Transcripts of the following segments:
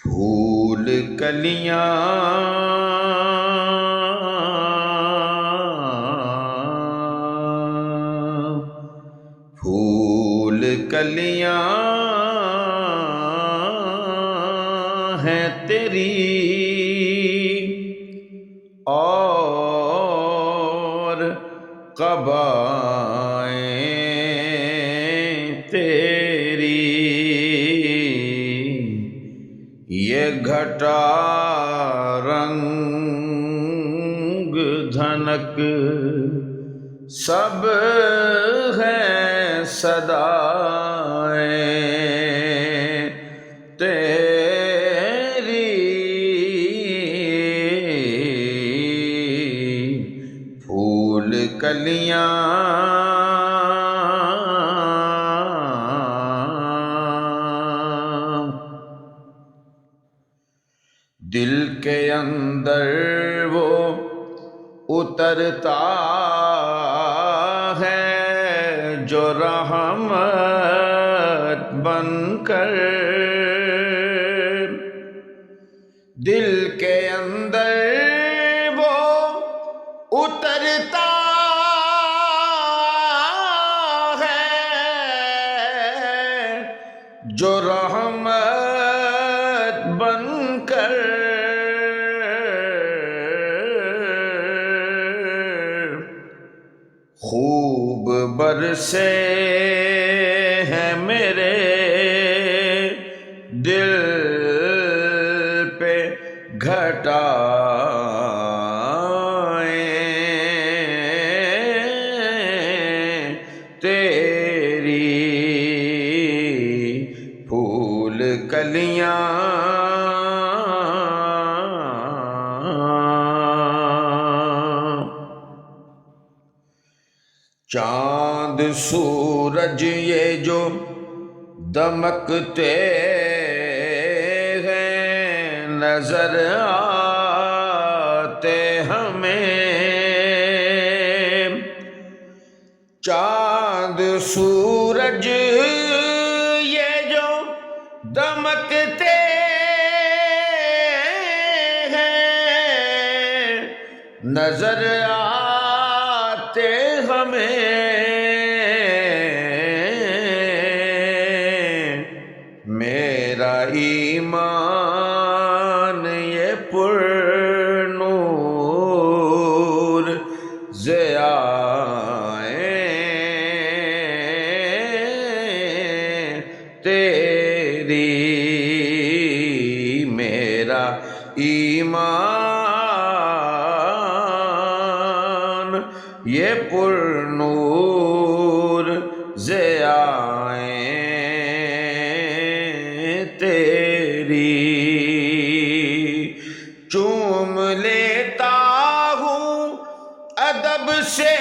پھول کلیاں پھول کلیاں ہیں تیری اور قبائیں تیری، یہ گھٹا رنگ دھنک سب ہے صدائیں تیری، پھول کلیاں دل کے اندر وہ اترتا ہے جو رحمت بن کر، دل کے اندر وہ اترتا ہے جو رحمت بن کر، خوب برسے ہیں میرے دل پہ گھٹائیں تیری، پھول کلیاں چاند سورج یہ جو دمکتے ہیں نظر آتے ہمیں، چاند سورج یہ جو دمکتے ہیں نظر آتے ہمیں، میرا ایمان یہ پر نور ضیائیں تیری، میرا ایمان یہ پر نور ضیائیں تیری، چوم لیتا ہوں ادب سے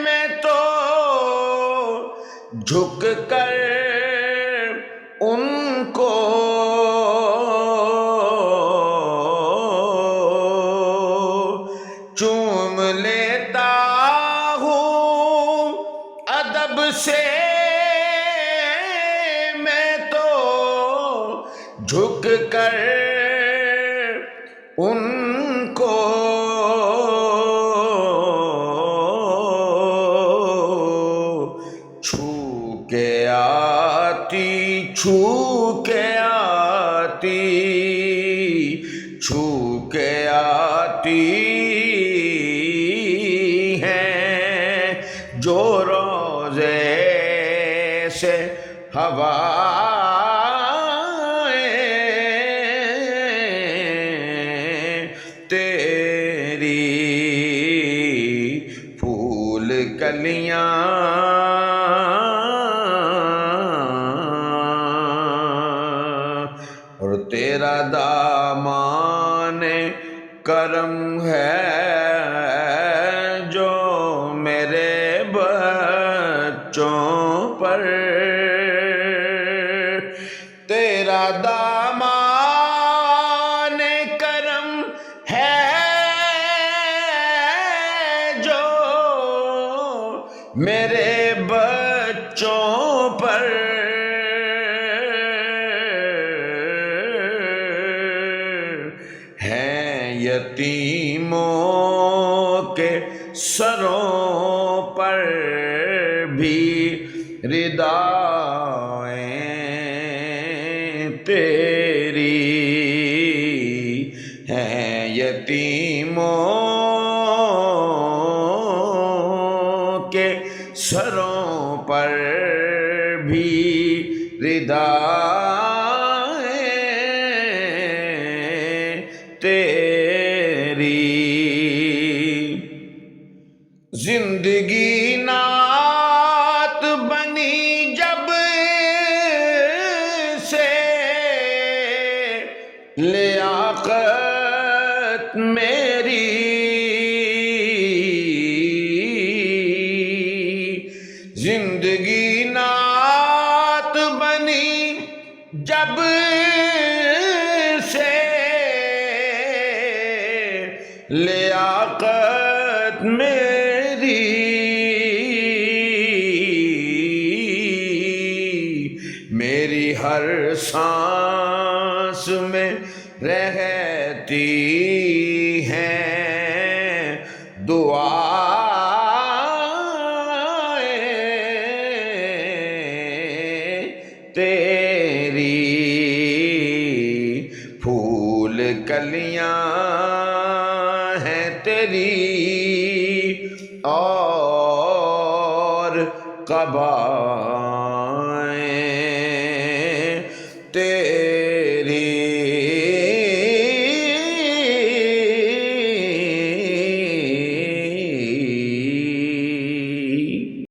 میں تو جھک کر ان کو، چوم لیتا ہوں ادب سے میں تو جھک کر ان کو، چھو کے آتی چھو کے آتی چھو کے آتی ہیں جو روضے سے ہوائیں تیری، پھول کلیاں اور تیرا دامان کرم ہے جو میرے پر تیرا دامان کرم ہے جو میرے بچوں پر ہیں یتیموں کے سروں پر بھی ردائیں تیری ہیں یتیموں کے سروں پر بھی ردائیں تیری زندگی نعت بنی جب سے لیاقت میری زندگی نعت بنی جب سے لیاقت میری میری ہر سانس میں رہتی ہیں دعائیں تیری پھول کلیاں ہیں تیری اور قبائیں